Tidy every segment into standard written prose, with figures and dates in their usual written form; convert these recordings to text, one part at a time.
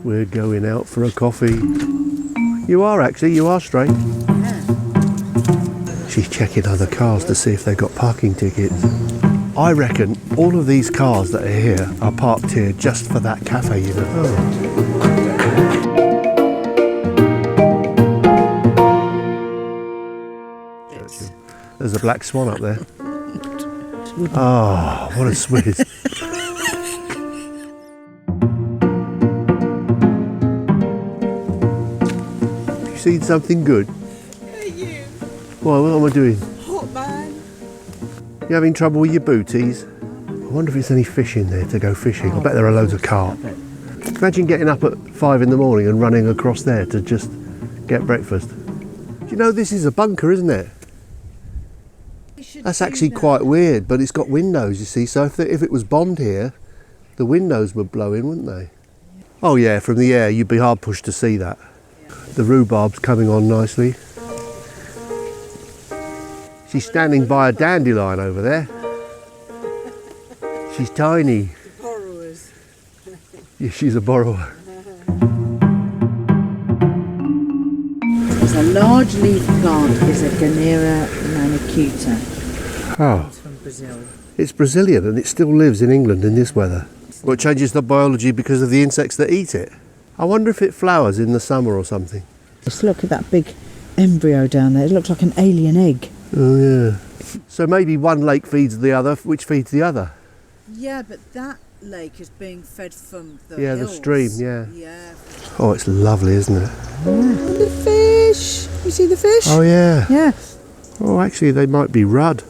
we're going out for a coffee. You are actually, you are straight. Yeah. She's checking other cars to see if they've got parking tickets. I reckon all of these cars that are here are parked here just for that cafe, you know. Churchill. There's a black swan up there. Oh, what a swizz. You seen something good? Hey, you. What am I doing? Hot man. You having trouble with your booties? I wonder if there's any fish in there to go fishing. I bet there are loads of carp. Imagine getting up at 5 in the morning and running across there to just get breakfast. Do you know this is a bunker, isn't it? That's actually quite weird, but it's got windows, you see, so if it was bombed here, the windows would blow in, wouldn't they? Oh yeah, from the air you'd be hard pushed to see that. The rhubarb's coming on nicely. She's standing by a dandelion over there. She's tiny. Borrowers. Yeah, she's a borrower. A large leaf plant is a Ganera manicuta. Oh. It's from Brazil. It's Brazilian and it still lives in England in this weather. Well, it changes the biology because of the insects that eat it. I wonder if it flowers in the summer or something. Just look at that big embryo down there. It looks like an alien egg. Oh yeah. So maybe one lake feeds the other, which feeds the other? Yeah, but that lake is being fed from the hills. The stream, yeah. Yeah. Oh, it's lovely, isn't it? Yeah. The fish. You see the fish? Oh yeah. Yeah. Oh, actually, they might be Rudd.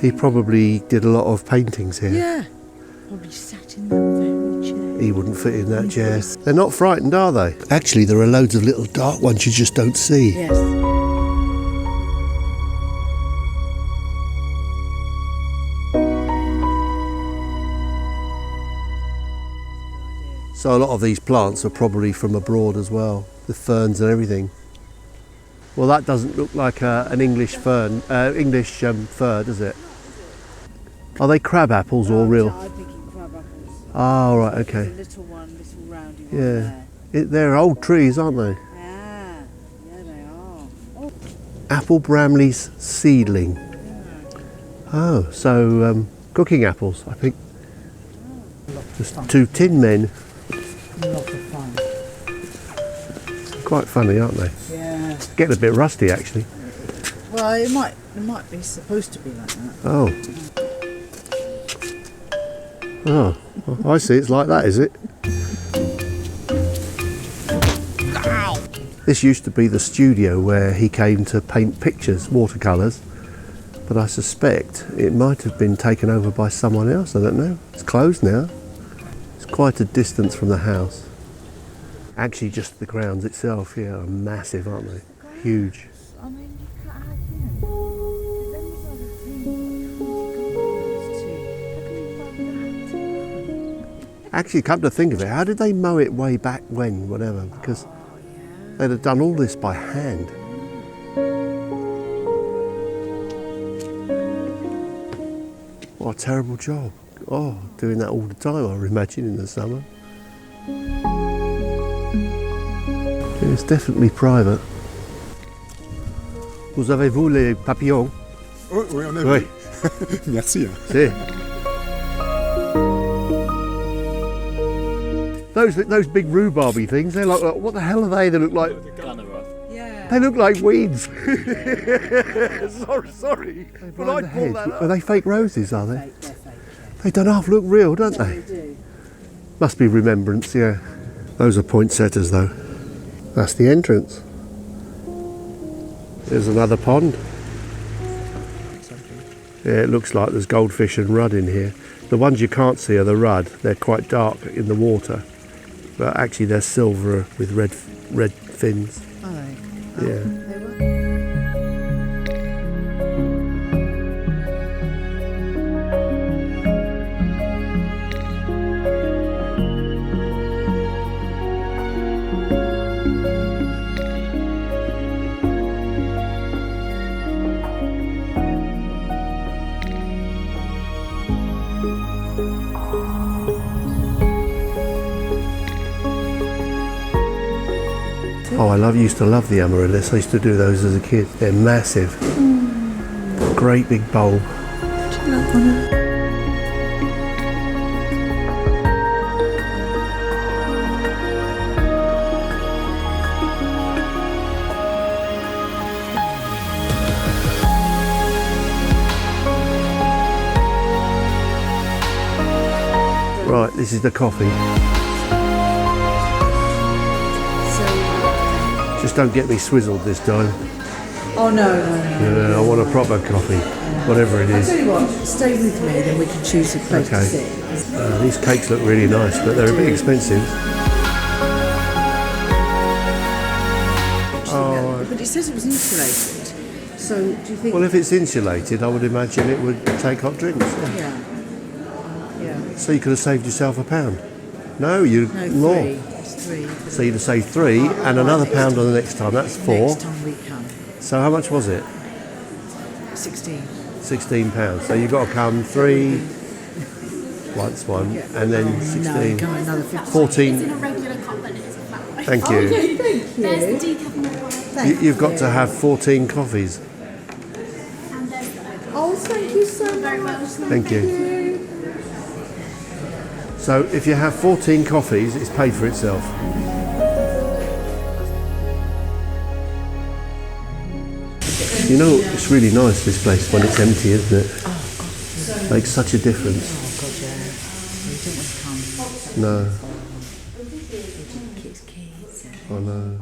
He probably did a lot of paintings here. Yeah. Probably sat in that very chair. He wouldn't fit in that chair. They're not frightened, are they? Actually, there are loads of little dark ones you just don't see. Yes. So a lot of these plants are probably from abroad as well, the ferns and everything. Well, that doesn't look like an English fern, fir, does it? Are they crab apples or real? I'm thinking crab apples. Oh, right, okay. There's a little one, little roundy one Yeah. there. They're old trees, aren't they? Yeah, yeah they are. Oh. Apple Bramley's seedling. Oh, so cooking apples, I think. Just two tin men. A lot of fun. Quite funny, aren't they? Yeah. Getting a bit rusty, actually. Well, it might be supposed to be like that. Oh. Oh, I see, it's like that, is it? This used to be the studio where he came to paint pictures, watercolours, but I suspect it might have been taken over by someone else, I don't know. It's closed now. It's quite a distance from the house. Actually, just the grounds itself, yeah, are massive, aren't they? Huge. I mean, you can't have, you know, those are the things. Actually, come to think of it, how did they mow it way back when, whatever? Because they'd have done all this by hand. What a terrible job. Oh, doing that all the time, I would imagine, in the summer. It's definitely private. Vous avez-vous les papillons? Oh, oui, on a Oui. vu. Merci. See. Those big rhubarby things, they're like, what the hell are they? They look like... Yeah. They look like weeds. sorry. But I pulled that up. Are they fake roses, are they? They're fake, yeah. They don't half look real, don't Yeah, they? they do. Must be remembrance, yeah. Those are poinsettias, though. That's the entrance. There's another pond. Yeah, it looks like there's goldfish and rudd in here. The ones you can't see are the rudd. They're quite dark in the water, but actually they're silver with red fins. Are they? Yeah. They were. it? Oh, used to love the amaryllis. I used to do those as a kid. They're massive. Great big bulb. Do you like one of Right, this is the coffee. Just don't get me swizzled this time. Oh no. I want a proper coffee, whatever it I'll is. tell you what, stay with me, then we can choose a place to Okay. sit. These cakes look really nice, but they're a bit expensive. Oh, But it says it was insulated. So do you think? well, if it's insulated, I would imagine it would take hot drinks. Yeah. Yeah. So you could have saved yourself £1. No, you No, more. three. It's three. So you'd have saved £3 and another £1 on the next time. That's 4. Next time we come. So how much was it? 16. £16. So you've got to come 3 once one, and then No, 16, come another 15. 14. It's in a regular cup and it is a flat white. Thank you. Thank There's you. the decaf milk one. You've got to have 14 coffees. And there's the Oh, thank you so very much. much. Thank you. So if you have 14 coffees, it's paid for itself. You know, it's really nice, this place, when it's empty, isn't it? Oh, God. Makes such a difference. Oh, God, yeah. You don't want to come. No, Kids. I know.